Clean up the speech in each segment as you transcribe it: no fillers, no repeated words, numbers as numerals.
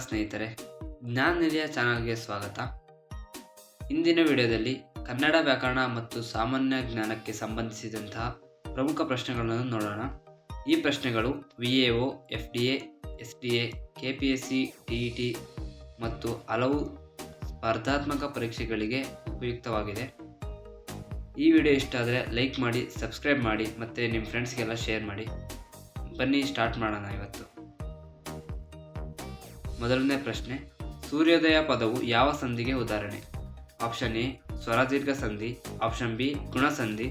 ಸ್ನೇಹಿತರೆ, ಜ್ಞಾನ ನಿಲಯ ಚಾನಲ್ಗೆ ಸ್ವಾಗತ. ಇಂದಿನ ವಿಡಿಯೋದಲ್ಲಿ ಕನ್ನಡ ವ್ಯಾಕರಣ ಮತ್ತು ಸಾಮಾನ್ಯ ಜ್ಞಾನಕ್ಕೆ ಸಂಬಂಧಿಸಿದಂತಹ ಪ್ರಮುಖ ಪ್ರಶ್ನೆಗಳನ್ನು ನೋಡೋಣ. ಈ ಪ್ರಶ್ನೆಗಳು VAO, FDA, SDA, KPSC, TET ಮತ್ತು ಹಲವು ಸ್ಪರ್ಧಾತ್ಮಕ ಪರೀಕ್ಷೆಗಳಿಗೆ ಉಪಯುಕ್ತವಾಗಿದೆ. ಈ ವಿಡಿಯೋ ಇಷ್ಟ ಆದರೆ ಲೈಕ್ ಮಾಡಿ, ಸಬ್ಸ್ಕ್ರೈಬ್ ಮಾಡಿ ಮತ್ತು ನಿಮ್ಮ ಫ್ರೆಂಡ್ಸ್ಗೆಲ್ಲ ಶೇರ್ ಮಾಡಿ. ಬನ್ನಿ ಸ್ಟಾರ್ಟ್ ಮಾಡೋಣ. ಇವತ್ತು ಮೊದಲನೇ ಪ್ರಶ್ನೆ, ಸೂರ್ಯೋದಯ ಪದವು ಯಾವ ಸಂಧಿಗೆ ಉದಾಹರಣೆ? ಆಪ್ಷನ್ ಎ ಸ್ವರದೀರ್ಘ ಸಂಧಿ, ಆಪ್ಷನ್ ಬಿ ಗುಣಸಂಧಿ,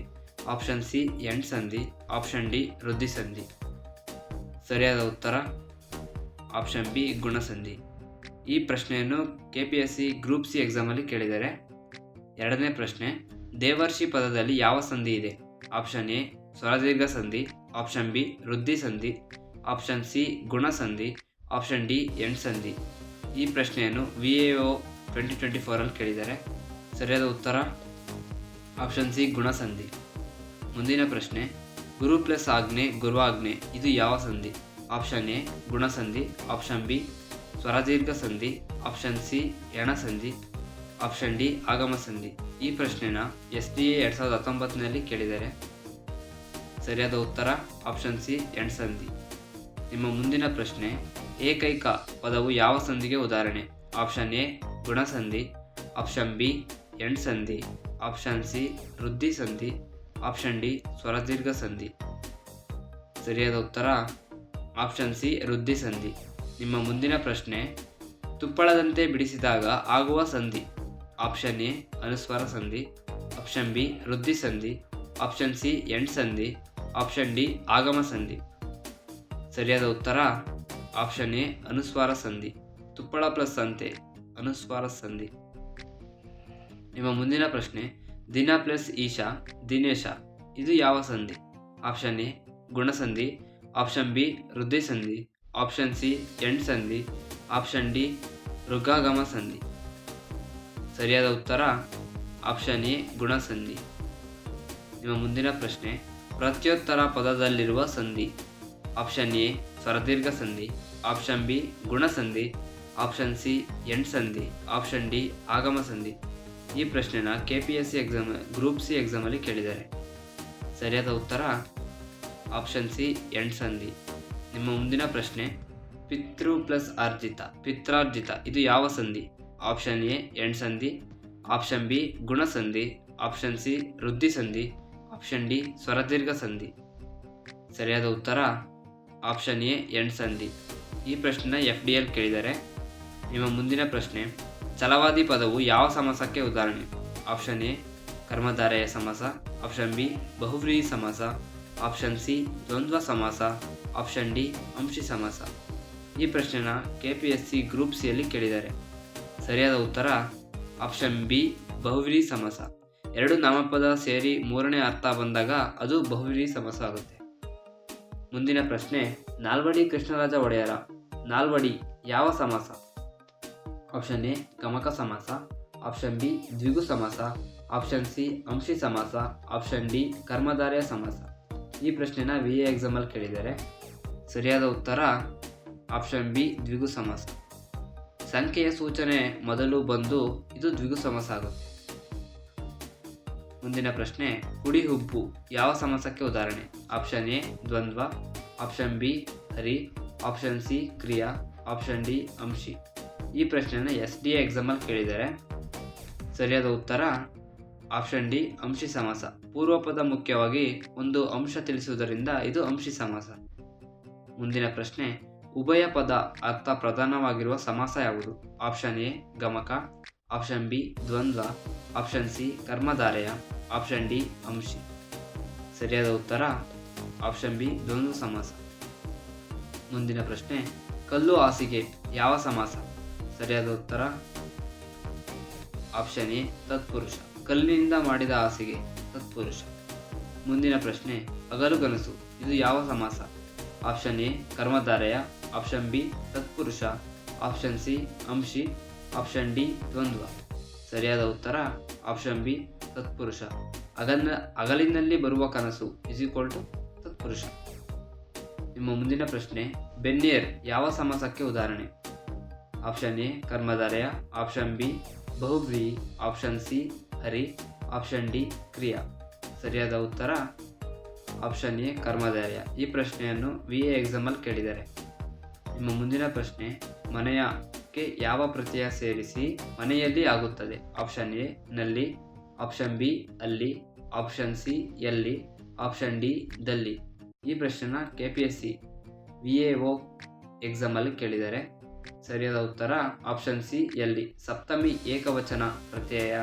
ಆಪ್ಷನ್ ಸಿ ಎಂಡ್ ಸಂಧಿ, ಆಪ್ಷನ್ ಡಿ ವೃದ್ಧಿ ಸಂಧಿ. ಸರಿಯಾದ ಉತ್ತರ ಆಪ್ಷನ್ ಬಿ ಗುಣಸಂಧಿ. ಈ ಪ್ರಶ್ನೆಯನ್ನು KPSC ಗ್ರೂಪ್ ಸಿ ಎಕ್ಸಾಮಲ್ಲಿ ಕೇಳಿದ್ದಾರೆ. ಎರಡನೇ ಪ್ರಶ್ನೆ, ದೇವರ್ಷಿ ಪದದಲ್ಲಿ ಯಾವ ಸಂಧಿ ಇದೆ? ಆಪ್ಷನ್ ಎ ಸ್ವರದೀರ್ಘ ಸಂಧಿ, ಆಪ್ಷನ್ ಬಿ ವೃದ್ಧಿ ಸಂಧಿ, ಆಪ್ಷನ್ ಸಿ ಗುಣಸಂಧಿ, ಆಪ್ಷನ್ ಡಿ ಎಂಡ್ ಸಂಧಿ. ಈ ಪ್ರಶ್ನೆಯನ್ನು VAO 2024 ಕೇಳಿದ್ದಾರೆ. ಸರಿಯಾದ ಉತ್ತರ ಆಪ್ಷನ್ ಸಿ ಗುಣಸಂಧಿ. ಮುಂದಿನ ಪ್ರಶ್ನೆ, ಗುರು ಪ್ಲಸ್ ಆಜ್ಞೆ ಗುರುವಾಜ್ಞೆ ಇದು ಯಾವ ಸಂಧಿ? ಆಪ್ಷನ್ ಎ ಗುಣಸಂಧಿ, ಆಪ್ಷನ್ ಬಿ ಸ್ವರದೀರ್ಘ ಸಂಧಿ, ಆಪ್ಷನ್ ಸಿ ಎಣ ಸಂಧಿ, ಆಪ್ಷನ್ ಡಿ ಆಗಮ ಸಂಧಿ. ಈ ಪ್ರಶ್ನೆನ SDA 2019 ಕೇಳಿದ್ದಾರೆ. ಸರಿಯಾದ ಉತ್ತರ ಆಪ್ಷನ್ ಸಿ ಎಂಡ್ ಸಂಧಿ. ನಿಮ್ಮ ಮುಂದಿನ ಪ್ರಶ್ನೆ, ಏಕೈಕ ಪದವು ಯಾವ ಸಂಧಿಗೆ ಉದಾಹರಣೆ? ಆಪ್ಷನ್ ಎ ಗುಣಸಂಧಿ, ಆಪ್ಷನ್ ಬಿ ಎಂಡ್ ಸಂಧಿ, ಆಪ್ಷನ್ ಸಿ ವೃದ್ಧಿ ಸಂಧಿ, ಆಪ್ಷನ್ ಡಿ ಸ್ವರದೀರ್ಘ ಸಂಧಿ. ಸರಿಯಾದ ಉತ್ತರ ಆಪ್ಷನ್ ಸಿ ವೃದ್ಧಿ ಸಂಧಿ. ನಿಮ್ಮ ಮುಂದಿನ ಪ್ರಶ್ನೆ, ತುಪ್ಪಳದಂತೆ ಬಿಡಿಸಿದಾಗ ಆಗುವ ಸಂಧಿ? ಆಪ್ಷನ್ ಎ ಅನುಸ್ವರ ಸಂಧಿ, ಆಪ್ಷನ್ ಬಿ ವೃದ್ಧಿ ಸಂಧಿ, ಆಪ್ಷನ್ ಸಿ ಎಂಡ್ ಸಂಧಿ, ಆಪ್ಷನ್ ಡಿ ಆಗಮ ಸಂಧಿ. ಸರಿಯಾದ ಉತ್ತರ ಆಪ್ಷನ್ ಎ ಅನುಸ್ವಾರ ಸಂಧಿ. ತುಪ್ಪಳ ಪ್ಲಸ್ ಅಂತೆ ಅನುಸ್ವಾರ ಸಂಧಿ. ನಿಮ್ಮ ಮುಂದಿನ ಪ್ರಶ್ನೆ, ದಿನ ಪ್ಲಸ್ ಈಶಾ ದಿನೇಶ ಇದು ಯಾವ ಸಂಧಿ? ಆಪ್ಷನ್ ಎ ಗುಣಸಂಧಿ, ಆಪ್ಷನ್ ಬಿ ವೃದ್ಧಿ ಸಂಧಿ, ಆಪ್ಷನ್ ಸಿ ಎಂಡ್ ಸಂಧಿ, ಆಪ್ಷನ್ ಡಿ ಋಗಾಗಮ ಸಂಧಿ. ಸರಿಯಾದ ಉತ್ತರ ಆಪ್ಷನ್ ಎ ಗುಣಸಂಧಿ. ನಿಮ್ಮ ಮುಂದಿನ ಪ್ರಶ್ನೆ, ಪ್ರತ್ಯುತ್ತರ ಪದದಲ್ಲಿರುವ ಸಂಧಿ? ಆಪ್ಷನ್ ಎ ಸ್ವರದೀರ್ಘ ಸಂಧಿ, ಆಪ್ಷನ್ ಬಿ ಗುಣಸಂಧಿ, ಆಪ್ಷನ್ ಸಿ ಎಂಡ್ ಸಂಧಿ, ಆಪ್ಷನ್ ಡಿ ಆಗಮ ಸಂಧಿ. ಈ ಪ್ರಶ್ನೆನ KPSC ಗ್ರೂಪ್ ಸಿ ಎಕ್ಸಾಮಲ್ಲಿ ಕೇಳಿದ್ದಾರೆ. ಸರಿಯಾದ ಉತ್ತರ ಆಪ್ಷನ್ ಸಿ ಎಂಡ್ ಸಂಧಿ. ನಿಮ್ಮ ಮುಂದಿನ ಪ್ರಶ್ನೆ, ಪಿತೃ ಪ್ಲಸ್ ಅರ್ಜಿತ ಪಿತ್ರಾರ್ಜಿತ ಇದು ಯಾವ ಸಂಧಿ? ಆಪ್ಷನ್ ಎ ಎಂಡ್ ಸಂಧಿ, ಆಪ್ಷನ್ ಬಿ ಗುಣಸಂಧಿ, ಆಪ್ಷನ್ ಸಿ ವೃದ್ಧಿ ಸಂಧಿ, ಆಪ್ಷನ್ ಡಿ ಸ್ವರದೀರ್ಘ ಸಂಧಿ. ಸರಿಯಾದ ಉತ್ತರ ಆಪ್ಷನ್ ಎ ಎಂಡ್ ಸಂಧಿ. ಈ ಪ್ರಶ್ನೆನ FDL ಕೇಳಿದ್ದಾರೆ. ನಿಮ್ಮ ಮುಂದಿನ ಪ್ರಶ್ನೆ, ಛಲವಾದಿ ಪದವು ಯಾವ ಸಮಾಸಕ್ಕೆ ಉದಾಹರಣೆ? ಆಪ್ಷನ್ ಎ ಕರ್ಮಧಾರಯ ಸಮಾಸ, ಆಪ್ಷನ್ ಬಿ ಬಹುವ್ರೀಹಿ ಸಮಾಸ, ಆಪ್ಷನ್ ಸಿ ದ್ವಂದ್ವ ಸಮಾಸ, ಆಪ್ಷನ್ ಡಿ ಅಂಶಿ ಸಮಾಸ. ಈ ಪ್ರಶ್ನೆನ KPSC ಗ್ರೂಪ್ ಸಿಯಲ್ಲಿ ಕೇಳಿದ್ದಾರೆ. ಸರಿಯಾದ ಉತ್ತರ ಆಪ್ಷನ್ ಬಿ ಬಹುವ್ರೀಹಿ ಸಮಾಸ. ಎರಡು ನಾಮಪದ ಸೇರಿ ಮೂರನೇ ಅರ್ಥ ಬಂದಾಗ ಅದು ಬಹುವ್ರೀಹಿ ಸಮಾಸ ಆಗುತ್ತೆ. ಮುಂದಿನ ಪ್ರಶ್ನೆ, ನಾಲ್ವಡಿ ಕೃಷ್ಣರಾಜ ಒಡೆಯರ ನಾಲ್ವಡಿ ಯಾವ ಸಮಾಸ? ಆಪ್ಷನ್ ಎ ಗಮಕ ಸಮಾಸ, ಆಪ್ಷನ್ ಬಿ ದ್ವಿಗು ಸಮಾಸ, ಆಪ್ಷನ್ ಸಿ ಅಂಶಿ ಸಮಾಸ, ಆಪ್ಷನ್ ಡಿ ಕರ್ಮಧಾರಯ ಸಮಾಸ. ಈ ಪ್ರಶ್ನೆನ VA ಎಕ್ಸಾಮಲ್ಲಿ ಕೇಳಿದ್ದಾರೆ. ಸರಿಯಾದ ಉತ್ತರ ಆಪ್ಷನ್ ಬಿ ದ್ವಿಗು ಸಮಾಸ. ಸಂಖ್ಯೆಯ ಸೂಚನೆ ಮೊದಲು ಬಂದು ಇದು ದ್ವಿಗು ಸಮಾಸ ಆಗುತ್ತೆ. ಮುಂದಿನ ಪ್ರಶ್ನೆ, ಕುಡಿ ಹುಬ್ಬು ಯಾವ ಸಮಾಸಕ್ಕೆ ಉದಾಹರಣೆ? ಆಪ್ಷನ್ ಎ ದ್ವಂದ್ವ, ಆಪ್ಷನ್ ಬಿ ಹರಿ, ಆಪ್ಷನ್ ಸಿ ಕ್ರಿಯಾ, ಆಪ್ಷನ್ ಡಿ ಅಂಶಿ. ಈ ಪ್ರಶ್ನೆನ SDA ಎಕ್ಸಾಮಲ್ಲಿ ಕೇಳಿದ್ದಾರೆ. ಸರಿಯಾದ ಉತ್ತರ ಆಪ್ಷನ್ ಡಿ ಅಂಶಿ ಸಮಾಸ. ಪೂರ್ವಪದ ಮುಖ್ಯವಾಗಿ ಒಂದು ಅಂಶ ತಿಳಿಸುವುದರಿಂದ ಇದು ಅಂಶಿ ಸಮಾಸ. ಮುಂದಿನ ಪ್ರಶ್ನೆ, ಉಭಯ ಪದ ಅರ್ಥ ಪ್ರಧಾನವಾಗಿರುವ ಸಮಾಸ ಯಾವುದು? ಆಪ್ಷನ್ ಎ ಗಮಕ, ಆಪ್ಷನ್ ಬಿ ದ್ವಂದ್ವ, ಆಪ್ಷನ್ ಸಿ ಕರ್ಮಧಾರಯ, ಆಪ್ಷನ್ ಡಿ ಅಂಶಿ. ಸರಿಯಾದ ಉತ್ತರ ಆಪ್ಷನ್ ಬಿ ದ್ವಂದ್ವ ಸಮಾಸ. ಮುಂದಿನ ಪ್ರಶ್ನೆ, ಕಲ್ಲು ಹಾಸಿಗೆ ಯಾವ ಸಮಾಸ? ಸರಿಯಾದ ಉತ್ತರ ಆಪ್ಷನ್ ಎ ತತ್ಪುರುಷ. ಕಲ್ಲಿನಿಂದ ಮಾಡಿದ ಹಾಸಿಗೆ ತತ್ಪುರುಷ. ಮುಂದಿನ ಪ್ರಶ್ನೆ, ಹಗಲುಗನಸು ಇದು ಯಾವ ಸಮಾಸ? ಆಪ್ಷನ್ ಎ ಕರ್ಮಧಾರಯ, ಆಪ್ಷನ್ ಬಿ ತತ್ಪುರುಷ, ಆಪ್ಷನ್ ಸಿ ಅಂಶಿ, ಆಪ್ಷನ್ ಡಿ ದ್ವಂದ್ವ. ಸರಿಯಾದ ಉತ್ತರ ಆಪ್ಷನ್ ಬಿ ತತ್ಪುರುಷ. ಹಗಲಿನಲ್ಲಿ ಬರುವ ಕನಸು ತತ್ಪುರುಷ. ನಿಮ್ಮ ಮುಂದಿನ ಪ್ರಶ್ನೆ, ಬೆನ್ನೇರ್ ಯಾವ ಸಮಾಸಕ್ಕೆ ಉದಾಹರಣೆ? ಆಪ್ಷನ್ ಎ ಕರ್ಮಧಾರಯ, ಆಪ್ಷನ್ ಬಿ ಬಹುಬ್ರೀಹಿ, ಆಪ್ಷನ್ ಸಿ ಹರಿ, ಆಪ್ಷನ್ ಡಿ ಕ್ರಿಯಾ. ಸರಿಯಾದ ಉತ್ತರ ಆಪ್ಷನ್ ಎ ಕರ್ಮಧಾರಯ. ಈ ಪ್ರಶ್ನೆಯನ್ನು VA ಎಕ್ಸಾಮಲ್ಲಿ ಕೇಳಿದ್ದಾರೆ. ನಿಮ್ಮ ಮುಂದಿನ ಪ್ರಶ್ನೆ, ಮನೆಯಕ್ಕೆ ಯಾವ ಪ್ರತ್ಯಯ ಸೇರಿಸಿ ಮನೆಯಲ್ಲಿ ಆಗುತ್ತದೆ? ಆಪ್ಷನ್ ಎ ನಲ್ಲಿ, ಆಪ್ಷನ್ ಬಿ ಅಲ್ಲಿ, ಆಪ್ಷನ್ ಸಿ ಎಲ್ಲಿ, ಆಪ್ಷನ್ ಡಿ ದಲ್ಲಿ. ಈ ಪ್ರಶ್ನೆನ KPSC VAO ಎಕ್ಸಾಮಲ್ಲಿ ಕೇಳಿದ್ದಾರೆ. ಸರಿಯಾದ ಉತ್ತರ ಆಪ್ಷನ್ ಸಿ ಎಲ್ಲಿ. ಸಪ್ತಮಿ ಏಕವಚನ ಪ್ರತ್ಯಯ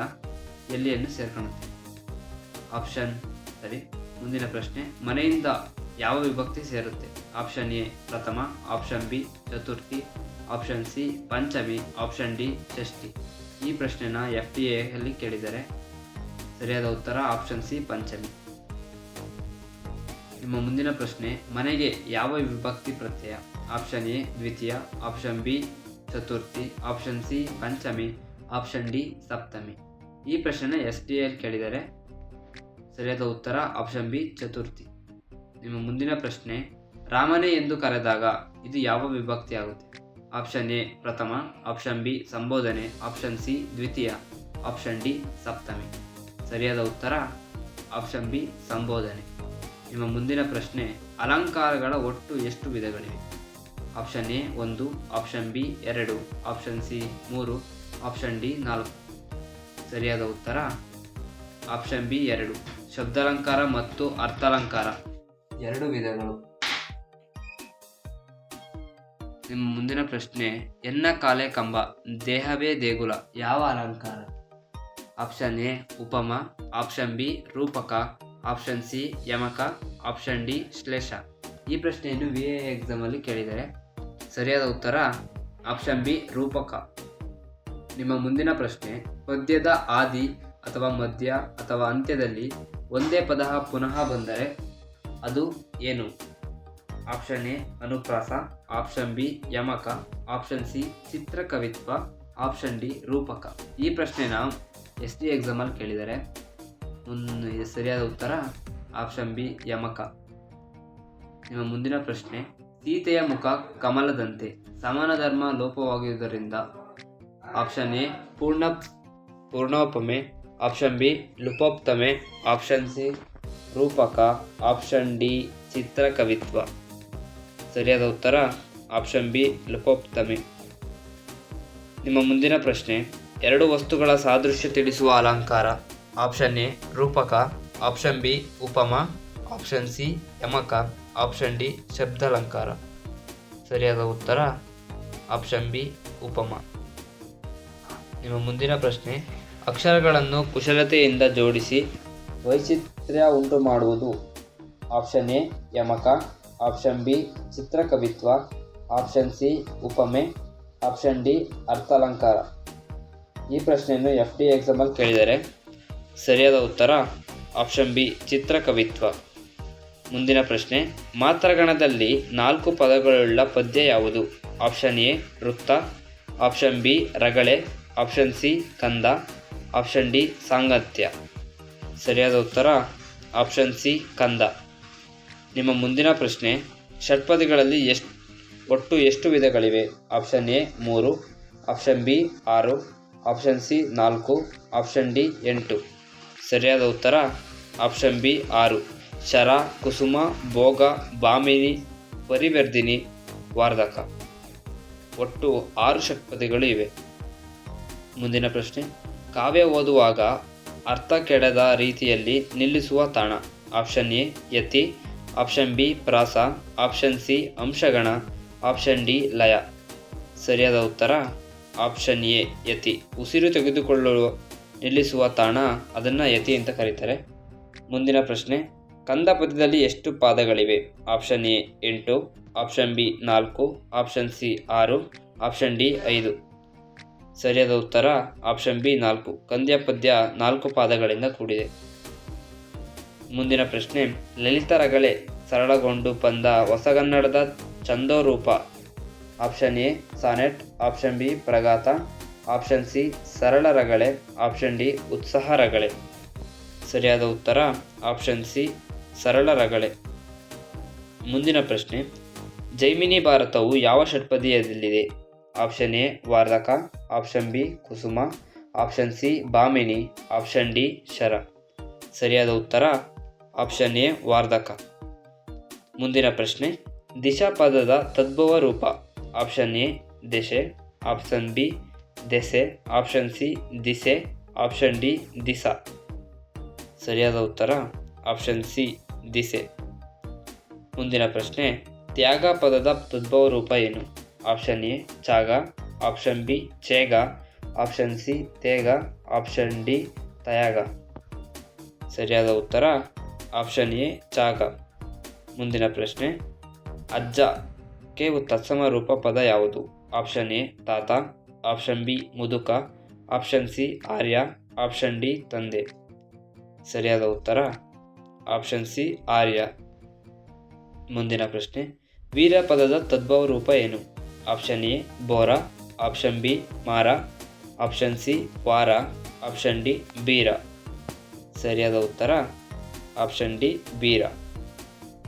ಎಲ್ಲಿಯನ್ನು ಸೇರ್ಕೊಳ್ಳುತ್ತೆ? ಆಪ್ಷನ್ ಸರಿ. ಮುಂದಿನ ಪ್ರಶ್ನೆ, ಮನೆಯಿಂದ ಯಾವ ವಿಭಕ್ತಿ ಸೇರುತ್ತೆ? ಆಪ್ಷನ್ ಎ ಪ್ರಥಮ, ಆಪ್ಷನ್ ಬಿ ಚತುರ್ಥಿ, ಆಪ್ಷನ್ ಸಿ ಪಂಚಮಿ, ಆಪ್ಷನ್ ಡಿ ಷಷ್ಠಿ. ಈ ಪ್ರಶ್ನೆನ FTA ಯಲ್ಲಿ ಕೇಳಿದ್ದಾರೆ. ಸರಿಯಾದ ಉತ್ತರ ಆಪ್ಷನ್ ಸಿ ಪಂಚಮಿ. ನಿಮ್ಮ ಮುಂದಿನ ಪ್ರಶ್ನೆ, ಮನೆಗೆ ಯಾವ ವಿಭಕ್ತಿ ಪ್ರತ್ಯಯ? ಆಪ್ಷನ್ ಎ ದ್ವಿತೀಯ, ಆಪ್ಷನ್ ಬಿ ಚತುರ್ಥಿ, ಆಪ್ಷನ್ ಸಿ ಪಂಚಮಿ, ಆಪ್ಷನ್ ಡಿ ಸಪ್ತಮಿ. ಈ ಪ್ರಶ್ನೆನ STA ಯಲ್ಲಿ ಕೇಳಿದ್ದಾರೆ. ಸರಿಯಾದ ಉತ್ತರ ಆಪ್ಷನ್ ಬಿ ಚತುರ್ಥಿ. ನಿಮ್ಮ ಮುಂದಿನ ಪ್ರಶ್ನೆ, ರಾಮನೇ ಎಂದು ಕರೆದಾಗ ಇದು ಯಾವ ವಿಭಕ್ತಿ ಆಗುತ್ತೆ? ಆಪ್ಷನ್ ಎ ಪ್ರಥಮ, ಆಪ್ಷನ್ ಬಿ ಸಂಬೋಧನೆ, ಆಪ್ಷನ್ ಸಿ ದ್ವಿತೀಯ, ಆಪ್ಷನ್ ಡಿ ಸಪ್ತಮಿ. ಸರಿಯಾದ ಉತ್ತರ ಆಪ್ಷನ್ ಬಿ ಸಂಬೋಧನೆ. ನಿಮ್ಮ ಮುಂದಿನ ಪ್ರಶ್ನೆ, ಅಲಂಕಾರಗಳ ಒಟ್ಟು ಎಷ್ಟು ವಿಧಗಳಿವೆ? Option A 1, option B 2, option C 3, option D 4. ಸರಿಯಾದ ಉತ್ತರ ಆಪ್ಷನ್ ಬಿ 2. ಶಬ್ದಾಲಂಕಾರ ಮತ್ತು ಅರ್ಥಾಲಂಕಾರ 2 ವಿಧಗಳು. ನಿಮ್ಮ ಮುಂದಿನ ಪ್ರಶ್ನೆ, ಎನ್ನ ಕಾಲೆ ಕಂಬ ದೇಹವೇ ದೇಗುಲ ಯಾವ ಅಲಂಕಾರ? ಆಪ್ಷನ್ ಎ ಉಪಮ, ಆಪ್ಷನ್ ಬಿ ರೂಪಕ, ಆಪ್ಷನ್ ಸಿ ಯಮಕ, ಆಪ್ಷನ್ ಡಿ ಶ್ಲೇಷ. ಈ ಪ್ರಶ್ನೆಯನ್ನು VA ಎಕ್ಸಾಮಲ್ಲಿ ಕೇಳಿದ್ದಾರೆ. ಸರಿಯಾದ ಉತ್ತರ ಆಪ್ಷನ್ ಬಿ ರೂಪಕ. ನಿಮ್ಮ ಮುಂದಿನ ಪ್ರಶ್ನೆ, ಪದ್ಯದ ಆದಿ ಅಥವಾ ಮಧ್ಯ ಅಥವಾ ಅಂತ್ಯದಲ್ಲಿ ಒಂದೇ ಪದ ಪುನಃ ಬಂದರೆ ಅದು ಏನು? ಆಪ್ಷನ್ ಎ ಅನುಪ್ರಾಸ, ಆಪ್ಷನ್ ಬಿ ಯಮಕ, ಆಪ್ಷನ್ ಸಿ ಚಿತ್ರಕವಿತ್ವ, ಆಪ್ಷನ್ ಡಿ ರೂಪಕ. ಈ ಪ್ರಶ್ನೆನ SD ಎಕ್ಸಾಮಲ್ಲಿ ಕೇಳಿದ್ದಾರೆ. ಸರಿಯಾದ ಉತ್ತರ ಆಪ್ಷನ್ ಬಿ ಯಮಕ. ನಿಮ್ಮ ಮುಂದಿನ ಪ್ರಶ್ನೆ, ಸೀತೆಯ ಮುಖ ಕಮಲದಂತೆ ಸಮಾನ ಧರ್ಮ ಲೋಪವಾಗಿರುವುದರಿಂದ ಆಪ್ಷನ್ ಎ ಪೂರ್ಣೋಪಮೆ, ಆಪ್ಷನ್ ಬಿ ಲುಪೋಕ್ತಮೆ, ಆಪ್ಷನ್ ಸಿ ರೂಪಕ, ಆಪ್ಷನ್ ಡಿ ಚಿತ್ರಕವಿತ್ವ. ಸರಿಯಾದ ಉತ್ತರ ಆಪ್ಷನ್ ಬಿ ಲುಪೋಕ್ತಮೆ. ನಿಮ್ಮ ಮುಂದಿನ ಪ್ರಶ್ನೆ, 2 ವಸ್ತುಗಳ ಸಾದೃಶ್ಯ ತಿಳಿಸುವ ಅಲಂಕಾರ. ಆಪ್ಷನ್ ಎ ರೂಪಕ, ಆಪ್ಷನ್ ಬಿ ಉಪಮ, ಆಪ್ಷನ್ ಸಿ ಯಮಕ, ಆಪ್ಷನ್ ಡಿ ಶಬ್ದಾಲಂಕಾರ. ಸರಿಯಾದ ಉತ್ತರ ಆಪ್ಷನ್ ಬಿ ಉಪಮ. ನಿಮ್ಮ ಮುಂದಿನ ಪ್ರಶ್ನೆ, ಅಕ್ಷರಗಳನ್ನು ಕುಶಲತೆಯಿಂದ ಜೋಡಿಸಿ ವೈಚಿತ್ರ್ಯ ಉಂಟು ಮಾಡುವುದು. ಆಪ್ಷನ್ ಎ ಯಮಕ, ಆಪ್ಷನ್ ಬಿ ಚಿತ್ರಕವಿತ್ವ, ಆಪ್ಷನ್ ಸಿ ಉಪಮೆ, ಆಪ್ಷನ್ ಡಿ ಅರ್ಥಾಲಂಕಾರ. ಈ ಪ್ರಶ್ನೆಯನ್ನು FTA ಎಕ್ಸಾಮಲ್ಲಿ ಕೇಳಿದ್ದಾರೆ. ಸರಿಯಾದ ಉತ್ತರ ಆಪ್ಷನ್ ಬಿ ಚಿತ್ರಕವಿತ್ವ. ಮುಂದಿನ ಪ್ರಶ್ನೆ, ಮಾತ್ರಗಣದಲ್ಲಿ 4 ಪದಗಳುಳ್ಳ ಪದ್ಯ ಯಾವುದು? ಆಪ್ಷನ್ ಎ ವೃತ್ತ, ಆಪ್ಷನ್ ಬಿ ರಗಳೆ, ಆಪ್ಷನ್ ಸಿ ಕಂದ, ಆಪ್ಷನ್ ಡಿ ಸಾಂಗತ್ಯ. ಸರಿಯಾದ ಉತ್ತರ ಆಪ್ಷನ್ ಸಿ ಕಂದ. ನಿಮ್ಮ ಮುಂದಿನ ಪ್ರಶ್ನೆ, ಷಟ್ಪದಿಗಳಲ್ಲಿ ಒಟ್ಟು ಎಷ್ಟು ವಿಧಗಳಿವೆ? Option A 3, option B 6, option C 4, option D 8. ಸರಿಯಾದ ಉತ್ತರ ಆಪ್ಷನ್ ಬಿ 6. ಶರ, ಕುಸುಮ, ಭೋಗ, ಭಾಮಿನಿ, ಪರಿವರ್ಧಿನಿ, ವಾರ್ಧಕ. ಒಟ್ಟು 6 ಷಟ್ಪದಿಗಳು ಇವೆ. ಮುಂದಿನ ಪ್ರಶ್ನೆ, ಕಾವ್ಯ ಓದುವಾಗ ಅರ್ಥ ಕೆಡದ ರೀತಿಯಲ್ಲಿ ನಿಲ್ಲಿಸುವ ತಾಣ. ಆಪ್ಷನ್ ಎ ಯತಿ, ಆಪ್ಷನ್ ಬಿ ಪ್ರಾಸ, ಆಪ್ಷನ್ ಸಿ ಅಂಶಗಣ, ಆಪ್ಷನ್ ಡಿ ಲಯ. ಸರಿಯಾದ ಉತ್ತರ ಆಪ್ಷನ್ ಎ ಯತಿ. ಉಸಿರು ತೆಗೆದುಕೊಳ್ಳುವ ನಿಲ್ಲಿಸುವ ತಾಣ ಅದನ್ನು ಯತಿ ಅಂತ ಕರೀತಾರೆ. ಮುಂದಿನ ಪ್ರಶ್ನೆ, ಕಂದ ಪದ್ಯದಲ್ಲಿ ಎಷ್ಟು ಪಾದಗಳಿವೆ? Option A 8, option B 4, option C 6, option D 5. ಸರಿಯಾದ ಉತ್ತರ ಆಪ್ಷನ್ ಬಿ 4. ಕಂದ್ಯ ಪದ್ಯ 4 ಪಾದಗಳಿಂದ ಕೂಡಿದೆ. ಮುಂದಿನ ಪ್ರಶ್ನೆ, ಲಲಿತ ರಗಳೆ ಸರಳಗೊಂಡು ಬಂದ ಹೊಸಗನ್ನಡದ ಛಂದೋರೂಪ. Option A sonnet, option B ಪ್ರಗಾತ, ಆಪ್ಷನ್ ಸಿ ಸರಳ ರಗಳೆ, ಆಪ್ಷನ್ ಡಿ ಉತ್ಸಾಹ ರಗಳೆ. ಸರಿಯಾದ ಉತ್ತರ ಆಪ್ಷನ್ ಸಿ ಸರಳ ರಗಳೆ. ಮುಂದಿನ ಪ್ರಶ್ನೆ, ಜೈಮಿನಿ ಭಾರತವು ಯಾವ ಷಟ್ಪದಿಯದಲ್ಲಿದೆ? ಆಪ್ಷನ್ ಎ ವಾರ್ಧಕ, ಆಪ್ಷನ್ ಬಿ ಕುಸುಮ, ಆಪ್ಷನ್ ಸಿ ಭಾಮಿನಿ, ಆಪ್ಷನ್ ಡಿ ಶರ. ಸರಿಯಾದ ಉತ್ತರ ಆಪ್ಷನ್ ಎ ವಾರ್ಧಕ. ಮುಂದಿನ ಪ್ರಶ್ನೆ, ದಿಶಾ ಪದದ ತದ್ಭವ ರೂಪ. ಆಪ್ಷನ್ ಎ ದೆಸೆ, ಆಪ್ಷನ್ ಬಿ ದೆಸೆ, ಆಪ್ಷನ್ ಸಿ ದಿಸೆ, ಆಪ್ಷನ್ ಡಿ ದಿಸ. ಸರಿಯಾದ ಉತ್ತರ ಆಪ್ಷನ್ ಸಿ ದಿಸೆ. ಮುಂದಿನ ಪ್ರಶ್ನೆ, ತ್ಯಾಗ ಪದದ ತದ್ಭವ ರೂಪ ಏನು? ಆಪ್ಷನ್ ಎ ತ್ಯಾಗ, ಆಪ್ಷನ್ ಬಿ ಛೇಗ, ಆಪ್ಷನ್ ಸಿ ತೇಗ, ಆಪ್ಷನ್ ಡಿ ತಯಾಗ. ಸರಿಯಾದ ಉತ್ತರ ಆಪ್ಷನ್ ಎ ತ್ಯಾಗ. ಮುಂದಿನ ಪ್ರಶ್ನೆ, ಅಜ್ಜಕ್ಕೆ ತತ್ಸಮ ರೂಪ ಪದ ಯಾವುದು? ಆಪ್ಷನ್ ಎ ತಾತ, ಆಪ್ಷನ್ ಬಿ ಮುದುಕ, ಆಪ್ಷನ್ ಸಿ ಆರ್ಯ, ಆಪ್ಷನ್ ಡಿ ತಂದೆ. ಸರಿಯಾದ ಉತ್ತರ ಆಪ್ಷನ್ ಸಿ ಆರ್ಯ. ಮುಂದಿನ ಪ್ರಶ್ನೆ, ವೀರ ಪದದ ತದ್ಭವ ರೂಪ ಏನು? Option A bore, option B ಮಾರ, ಆಪ್ಷನ್ ಸಿ ವಾರ, ಆಪ್ಷನ್ ಡಿ ಬೀರ. ಸರಿಯಾದ ಉತ್ತರ ಆಪ್ಷನ್ ಡಿ ಬೀರ.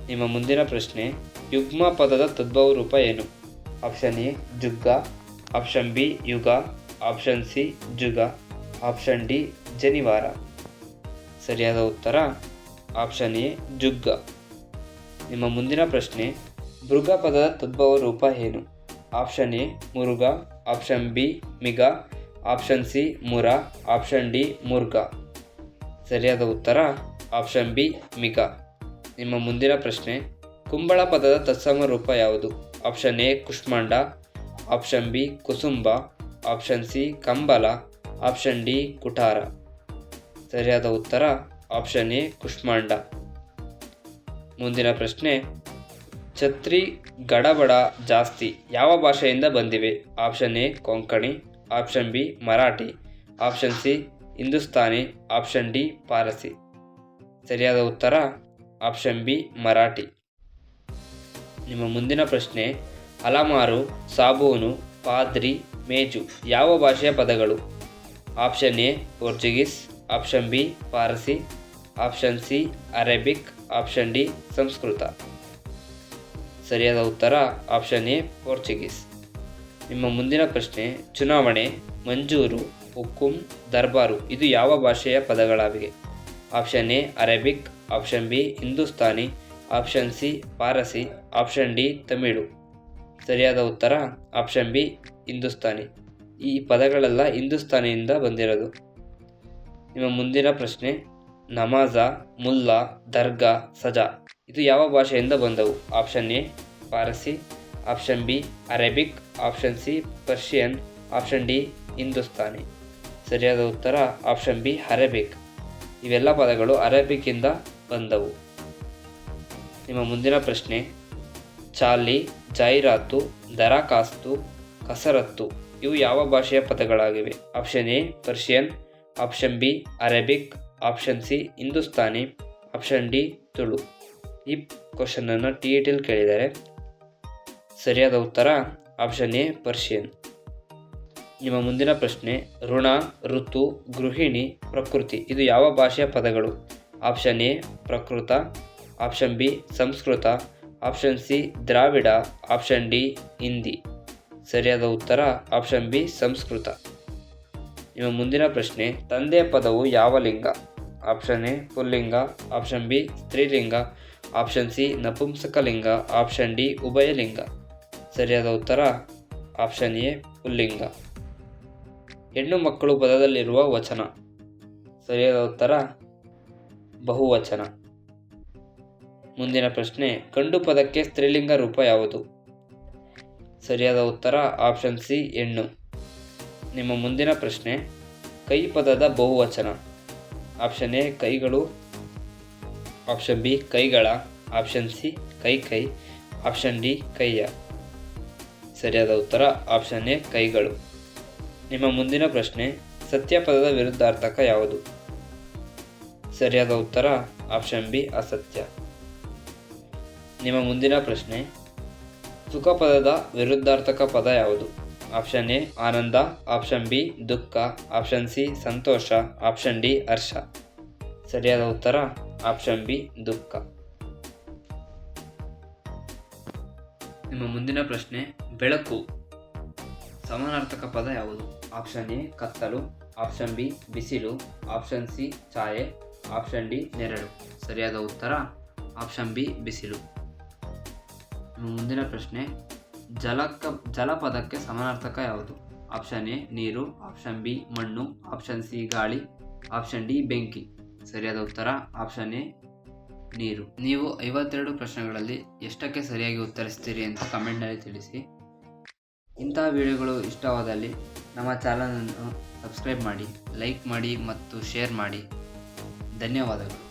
ನಿಮ್ಮ ಮುಂದಿನ ಪ್ರಶ್ನೆ, ಯುಗ್ಮ ಪದದ ತದ್ಭವ ರೂಪ ಏನು? ಆಪ್ಷನ್ ಎ ಜುಗ್ಗ, ಆಪ್ಷನ್ ಬಿ ಯುಗ, ಆಪ್ಷನ್ ಸಿ ಜುಗ, ಆಪ್ಷನ್ ಡಿ ಜನಿವಾರ. ಸರಿಯಾದ ಉತ್ತರ ಆಪ್ಷನ್ ಎ ಜುಗ್ಗ. ನಿಮ್ಮ ಮುಂದಿನ ಪ್ರಶ್ನೆ, ಮೃಗ ಪದದ ತದ್ಭವ ರೂಪ ಏನು? ಆಪ್ಷನ್ ಎ ಮುರುಗ, ಆಪ್ಷನ್ ಬಿ ಮಿಗ, ಆಪ್ಷನ್ ಸಿ ಮುರ, ಆಪ್ಷನ್ ಡಿ ಮುರ್ಗ. ಸರಿಯಾದ ಉತ್ತರ ಆಪ್ಷನ್ ಬಿ ಮಿಗ. ನಿಮ್ಮ ಮುಂದಿನ ಪ್ರಶ್ನೆ, ಕುಂಬಳ ಪದದ ತತ್ಸಮ ರೂಪ ಯಾವುದು? ಆಪ್ಷನ್ ಎ ಕುಷ್ಮಾಂಡ, ಆಪ್ಷನ್ ಬಿ ಕುಸುಂಬ, ಆಪ್ಷನ್ ಸಿ ಕಂಬಲ, ಆಪ್ಷನ್ ಡಿ ಕುಠಾರ. ಸರಿಯಾದ ಉತ್ತರ ಆಪ್ಷನ್ ಎ ಕುಷ್ಮಾಂಡ. ಮುಂದಿನ ಪ್ರಶ್ನೆ, ಛತ್ರಿ ಗಡಬಡ ಜಾಸ್ತಿ ಯಾವ ಭಾಷೆಯಿಂದ ಬಂದಿವೆ? Option A Konkani, option B Marathi, option C Hindustani, option D Parsi. ಸರಿಯಾದ ಉತ್ತರ ಆಪ್ಷನ್ ಬಿ ಮರಾಠಿ. ನಿಮ್ಮ ಮುಂದಿನ ಪ್ರಶ್ನೆ, ಅಲಮಾರು, ಸಾಬೂನು, ಪಾದ್ರಿ, ಮೇಜು ಯಾವ ಭಾಷೆಯ ಪದಗಳು? Option A Portuguese, option B Parsi, option C Arabic, option D Sanskrit. ಸರಿಯಾದ ಉತ್ತರ ಆಪ್ಷನ್ ಎ ಪೋರ್ಚುಗೀಸ್. ನಿಮ್ಮ ಮುಂದಿನ ಪ್ರಶ್ನೆ, ಚುನಾವಣೆ, ಮಂಜೂರು, ಹುಕುಂ, ದರ್ಬಾರು ಇದು ಯಾವ ಭಾಷೆಯ ಪದಗಳಾಗಿವೆ? Option A Arabic, option B Hindustani, option C Parsi, option D Tamil. ಸರಿಯಾದ ಉತ್ತರ ಆಪ್ಷನ್ ಬಿ ಹಿಂದೂಸ್ತಾನಿ. ಈ ಪದಗಳೆಲ್ಲ ಹಿಂದೂಸ್ತಾನಿಯಿಂದ ಬಂದಿರೋದು. ನಿಮ್ಮ ಮುಂದಿನ ಪ್ರಶ್ನೆ, ನಮಾಜ, ಮುಲ್ಲಾ, ದರ್ಗಾ, ಸಜಾ ಇದು ಯಾವ ಭಾಷೆಯಿಂದ ಬಂದವು? Option A Parsi, option B Arabic, option C Persian, option D Hindustani. ಸರಿಯಾದ ಉತ್ತರ ಆಪ್ಷನ್ ಬಿ ಅರೇಬಿಕ್. ಇವೆಲ್ಲ ಪದಗಳು ಅರೇಬಿಕ್ಕಿಂದ ಬಂದವು. ನಿಮ್ಮ ಮುಂದಿನ ಪ್ರಶ್ನೆ, ಚಾಲಿ, ಜಾಹೀರಾತು, ದರಖಾಸ್ತು, ಕಸರತ್ತು ಇವು ಯಾವ ಭಾಷೆಯ ಪದಗಳಾಗಿವೆ? Option A Persian, option B Arabic, option C Hindustani, option D Tulu. ಈ ಕ್ವಶನನ್ನು TET ಕೇಳಿದ್ದಾರೆ. ಸರಿಯಾದ ಉತ್ತರ ಆಪ್ಷನ್ ಎ ಪರ್ಷಿಯನ್. ನಿಮ್ಮ ಮುಂದಿನ ಪ್ರಶ್ನೆ, ಋಣ, ಋತು, ಗೃಹಿಣಿ, ಪ್ರಕೃತಿ ಇದು ಯಾವ ಭಾಷೆಯ ಪದಗಳು? Option A Prakrit, option B Sanskrit, option C Dravida, option D Hindi. ಸರಿಯಾದ ಉತ್ತರ ಆಪ್ಷನ್ ಬಿ ಸಂಸ್ಕೃತ. ನಿಮ್ಮ ಮುಂದಿನ ಪ್ರಶ್ನೆ, ತಂದೆ ಪದವು ಯಾವ ಲಿಂಗ? ಆಪ್ಷನ್ ಎ ಪುಲ್ಲಿಂಗ, ಆಪ್ಷನ್ ಬಿ ಸ್ತ್ರೀಲಿಂಗ, ಆಪ್ಷನ್ ಸಿ ನಪುಂಸಕಲಿಂಗ, ಆಪ್ಷನ್ ಡಿ ಉಭಯಲಿಂಗ. ಸರಿಯಾದ ಉತ್ತರ ಆಪ್ಷನ್ ಎ ಪುಲ್ಲಿಂಗ. ಹೆಣ್ಣು ಮಕ್ಕಳು ಪದದಲ್ಲಿರುವ ವಚನ? ಸರಿಯಾದ ಉತ್ತರ ಬಹುವಚನ. ಮುಂದಿನ ಪ್ರಶ್ನೆ, ಗಂಡು ಪದಕ್ಕೆ ಸ್ತ್ರೀಲಿಂಗ ರೂಪ ಯಾವುದು? ಸರಿಯಾದ ಉತ್ತರ ಆಪ್ಷನ್ ಸಿ ಹೆಣ್ಣು. ನಿಮ್ಮ ಮುಂದಿನ ಪ್ರಶ್ನೆ, ಕೈ ಪದದ ಬಹುವಚನ? ಆಪ್ಷನ್ ಎ ಕೈಗಳು, ಆಪ್ಷನ್ ಬಿ ಕೈಗಳ, ಆಪ್ಷನ್ ಸಿ ಕೈ ಕೈ, ಆಪ್ಷನ್ ಡಿ ಕೈಯ. ಸರಿಯಾದ ಉತ್ತರ ಆಪ್ಷನ್ ಎ ಕೈಗಳು. ನಿಮ್ಮ ಮುಂದಿನ ಪ್ರಶ್ನೆ, ಸತ್ಯ ಪದದ ವಿರುದ್ಧಾರ್ಥಕ ಯಾವುದು? ಸರಿಯಾದ ಉತ್ತರ ಆಪ್ಷನ್ ಬಿ ಅಸತ್ಯ. ನಿಮ್ಮ ಮುಂದಿನ ಪ್ರಶ್ನೆ, ಸುಖ ಪದದ ವಿರುದ್ಧಾರ್ಥಕ ಪದ ಯಾವುದು? ಆಪ್ಷನ್ ಎ ಆನಂದ, ಆಪ್ಷನ್ ಬಿ ದುಃಖ, ಆಪ್ಷನ್ ಸಿ ಸಂತೋಷ, ಆಪ್ಷನ್ ಡಿ ಹರ್ಷ. ಸರಿಯಾದ ಉತ್ತರ ಆಪ್ಷನ್ ಬಿ ದುಃಖ. ನಿಮ್ಮ ಮುಂದಿನ ಪ್ರಶ್ನೆ, ಬೆಳಕು ಸಮಾನಾರ್ಥಕ ಪದ ಯಾವುದು? ಆಪ್ಷನ್ ಎ ಕತ್ತಲು, ಆಪ್ಷನ್ ಬಿ ಬಿಸಿಲು, ಆಪ್ಷನ್ ಸಿ ಛಾಯೆ, ಆಪ್ಷನ್ ಡಿ ನೆರಳು. ಸರಿಯಾದ ಉತ್ತರ ಆಪ್ಷನ್ ಬಿ ಬಿಸಿಲು. ಮುಂದಿನ ಪ್ರಶ್ನೆ, ಜಲಪದಕ್ಕೆ ಸಮಾನಾರ್ಥಕ ಯಾವುದು? ಆಪ್ಷನ್ ಎ ನೀರು, ಆಪ್ಷನ್ ಬಿ ಮಣ್ಣು, ಆಪ್ಷನ್ ಸಿ ಗಾಳಿ, ಆಪ್ಷನ್ ಡಿ ಬೆಂಕಿ. ಸರಿಯಾದ ಉತ್ತರ ಆಪ್ಷನ್ ಎ ನೀರು. ನೀವು 52 ಪ್ರಶ್ನೆಗಳಲ್ಲಿ ಎಷ್ಟಕ್ಕೆ ಸರಿಯಾಗಿ ಉತ್ತರಿಸ್ತೀರಿ ಅಂತ ಕಮೆಂಟ್ನಲ್ಲಿ ತಿಳಿಸಿ. ಇಂತಹ ವಿಡಿಯೋಗಳು ಇಷ್ಟವಾದಲ್ಲಿ ನಮ್ಮ ಚಾನಲನ್ನು ಸಬ್ಸ್ಕ್ರೈಬ್ ಮಾಡಿ, ಲೈಕ್ ಮಾಡಿ ಮತ್ತು ಶೇರ್ ಮಾಡಿ. ಧನ್ಯವಾದಗಳು.